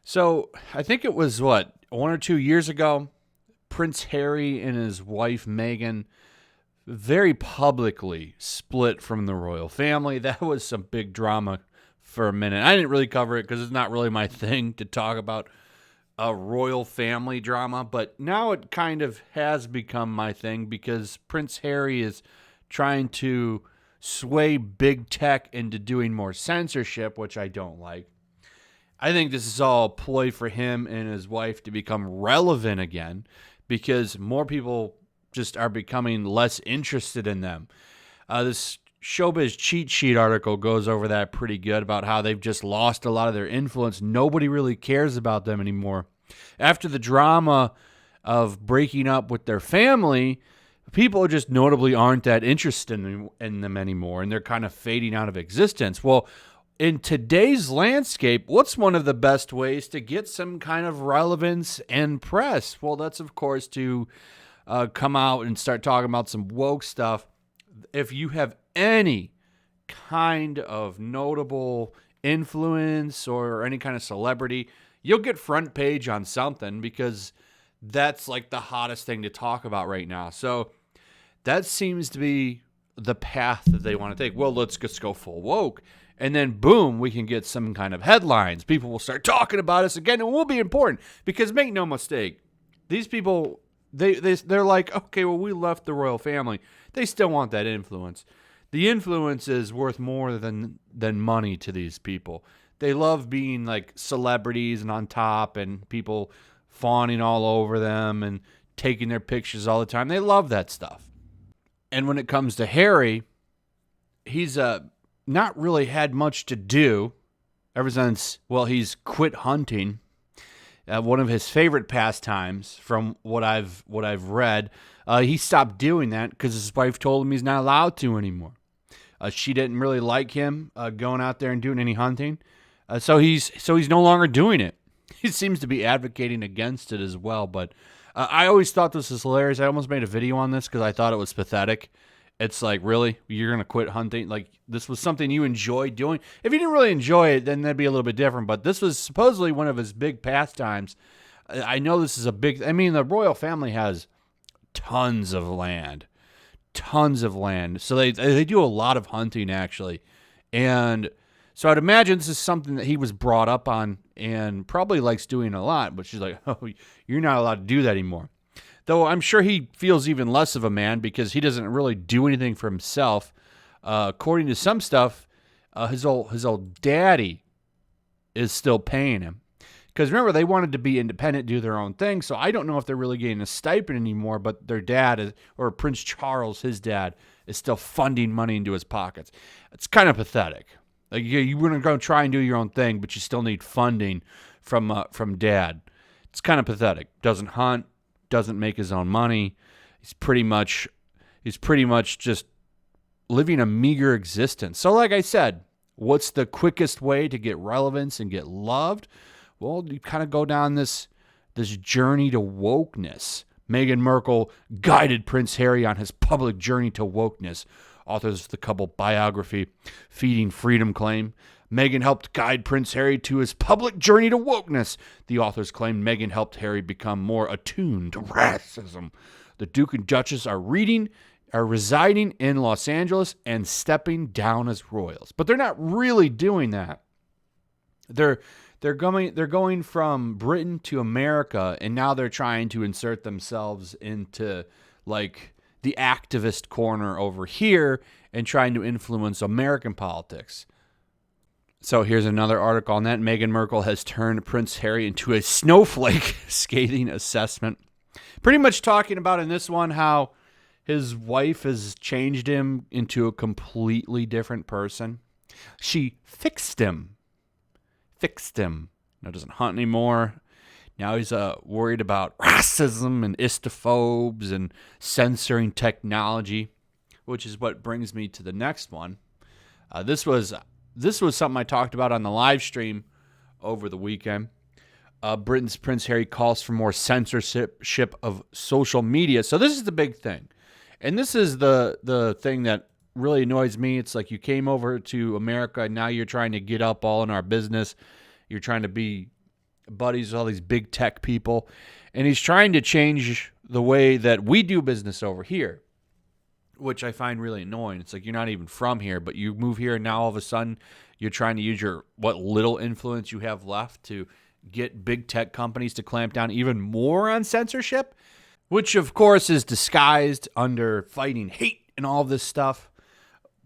So I think it was 1 or 2 years ago. Prince Harry and his wife Meghan very publicly split from the royal family. That was some big drama for a minute. I didn't really cover it because it's not really my thing to talk about a royal family drama, but now it kind of has become my thing because Prince Harry is trying to sway big tech into doing more censorship, which I don't like. I think this is all a ploy for him and his wife to become relevant again because more people just are becoming less interested in them. This Showbiz Cheat Sheet article goes over that pretty good about how they've just lost a lot of their influence. Nobody really cares about them anymore. After the drama of breaking up with their family, people just notably aren't that interested in them anymore, and they're kind of fading out of existence. Well, in today's landscape, what's one of the best ways to get some kind of relevance and press? Well, that's, of course, to come out and start talking about some woke stuff. If you have any kind of notable influence or any kind of celebrity, you'll get front page on something because that's like the hottest thing to talk about right now. So that seems to be the path that they want to take. Well, let's just go full woke. And then, boom, we can get some kind of headlines. People will start talking about us again, and we'll be important. Because make no mistake, these people, they're like, okay, well, we left the royal family. They still want that influence. The influence is worth more than money to these people. They love being like celebrities and on top and people fawning all over them and taking their pictures all the time. They love that stuff. And when it comes to Harry, he's not really had much to do ever since, well, he's quit hunting. One of his favorite pastimes, from what I've read, he stopped doing that because his wife told him he's not allowed to anymore. She didn't really like him going out there and doing any hunting, so he's no longer doing it. He seems to be advocating against it as well. But I always thought this was hilarious. I almost made a video on this because I thought it was pathetic. It's like, really? You're going to quit hunting? Like, this was something you enjoyed doing? If you didn't really enjoy it, then that'd be a little bit different. But this was supposedly one of his big pastimes. I know this is a big... I mean, the royal family has tons of land. Tons of land. So they do a lot of hunting, actually. And so I'd imagine this is something that he was brought up on and probably likes doing a lot. But she's like, oh, you're not allowed to do that anymore. Though I'm sure he feels even less of a man because he doesn't really do anything for himself. According to some stuff, his old daddy is still paying him. Because remember, they wanted to be independent, do their own thing. So I don't know if they're really getting a stipend anymore, but their dad, or Prince Charles, his dad, is still funding money into his pockets. It's kind of pathetic. Like, you want to go try and do your own thing, but you still need funding from dad. It's kind of pathetic. Doesn't hunt. Doesn't make his own money. He's pretty much just living a meager existence. So like I said, what's the quickest way to get relevance and get loved? Well, you kind of go down this journey to wokeness. Meghan Markle guided Prince Harry on his public journey to wokeness. Authors of the couple biography, Feeding Freedom, claim Meghan helped guide Prince Harry to his public journey to wokeness. The authors claimed Meghan helped Harry become more attuned to racism. The Duke and Duchess are residing in Los Angeles and stepping down as royals. But they're not really doing that. They're going from Britain to America, and now they're trying to insert themselves into like the activist corner over here and trying to influence American politics. So here's another article on that. Meghan Markle has turned Prince Harry into a snowflake, scathing assessment. Pretty much talking about in this one how his wife has changed him into a completely different person. She fixed him. Now doesn't hunt anymore. Now he's worried about racism and istophobes and censoring technology, which is what brings me to the next one. This was something I talked about on the live stream over the weekend. Britain's Prince Harry calls for more censorship of social media. So this is the big thing. And this is the thing that really annoys me. It's like you came over to America and now you're trying to get up all in our business. You're trying to be buddies with all these big tech people, and he's trying to change the way that we do business over here, which I find really annoying. It's like you're not even from here, but you move here, and now all of a sudden you're trying to use what little influence you have left to get big tech companies to clamp down even more on censorship, which of course is disguised under fighting hate and all this stuff,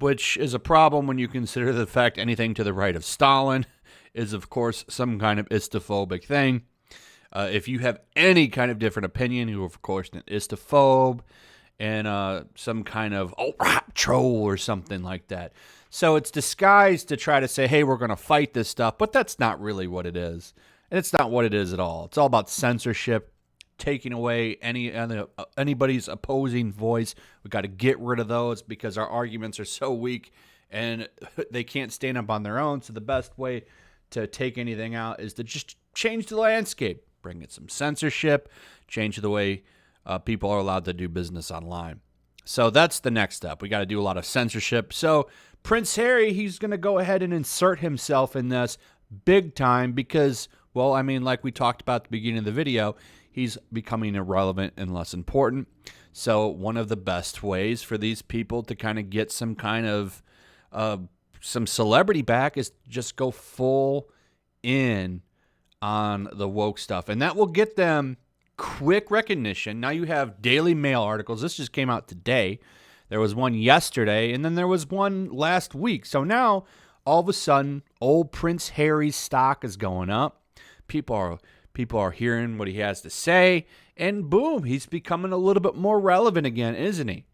which is a problem when you consider the fact anything to the right of Stalin is, of course, some kind of istophobic thing. If you have any kind of different opinion, you are, of course, an istophobe and some kind of alt-right troll or something like that. So it's disguised to try to say, hey, we're going to fight this stuff, but that's not really what it is. And it's not what it is at all. It's all about censorship, taking away anybody's opposing voice. We got to get rid of those because our arguments are so weak and they can't stand up on their own. So the best way to take anything out is to just change the landscape, bring in some censorship, change the way people are allowed to do business online. So that's the next step. We got to do a lot of censorship. So Prince Harry, he's going to go ahead and insert himself in this big time because, well, I mean, like we talked about at the beginning of the video, he's becoming irrelevant and less important. So one of the best ways for these people to kind of get some kind of some celebrity back is just go full in on the woke stuff. And that will get them quick recognition. Now you have Daily Mail articles. This just came out today. There was one yesterday, and then there was one last week. So now, all of a sudden, old Prince Harry's stock is going up. People are hearing what he has to say, and boom, he's becoming a little bit more relevant again, isn't he?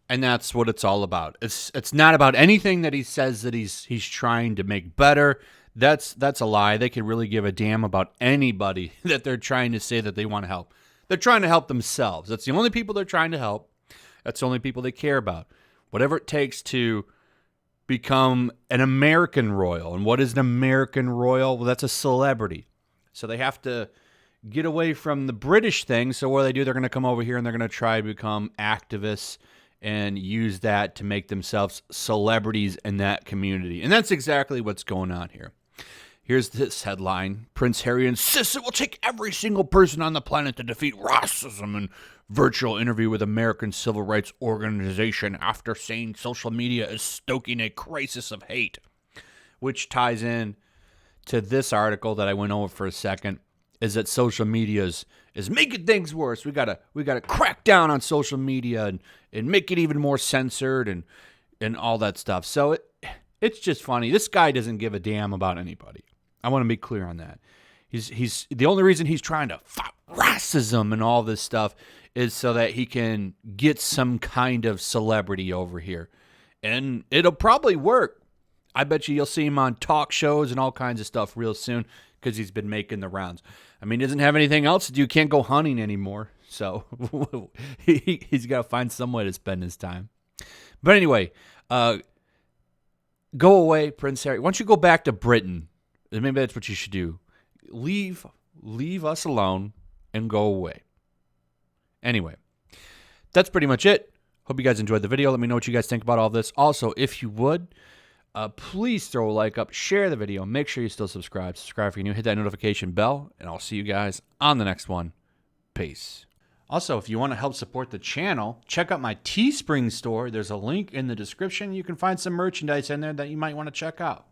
And that's what it's all about. It's not about anything that he says that he's trying to make better. That's a lie. They could really give a damn about anybody that they're trying to say that they want to help. They're trying to help themselves. That's the only people they're trying to help. That's the only people they care about. Whatever it takes to become an American royal. And what is an American royal? Well, that's a celebrity. So they have to get away from the British thing. So what do? They're going to come over here and they're going to try to become activists and use that to make themselves celebrities in that community. And that's exactly what's going on here. Here's this headline. Prince Harry insists it will take every single person on the planet to defeat racism in virtual interview with American civil rights organization after saying social media is stoking a crisis of hate, which ties in to this article that I went over for a second, is that social media is making things worse. We gotta crack down on social media and make it even more censored and all that stuff. So it's just funny. This guy doesn't give a damn about anybody. I want to be clear on that. He's the only reason he's trying to fight racism and all this stuff is so that he can get some kind of celebrity over here. And it'll probably work. I bet you'll see him on talk shows and all kinds of stuff real soon because he's been making the rounds. I mean, he doesn't have anything else to do. Can't go hunting anymore. So he's got to find some way to spend his time. But anyway, go away, Prince Harry. Why don't you go back to Britain? Maybe that's what you should do. Leave us alone and go away. Anyway, that's pretty much it. Hope you guys enjoyed the video. Let me know what you guys think about all this. Also, if you would, please throw a like up, share the video, make sure you still subscribe. Subscribe if you're new, hit that notification bell, and I'll see you guys on the next one. Peace. Also, if you want to help support the channel, check out my Teespring store. There's a link in the description. You can find some merchandise in there that you might want to check out.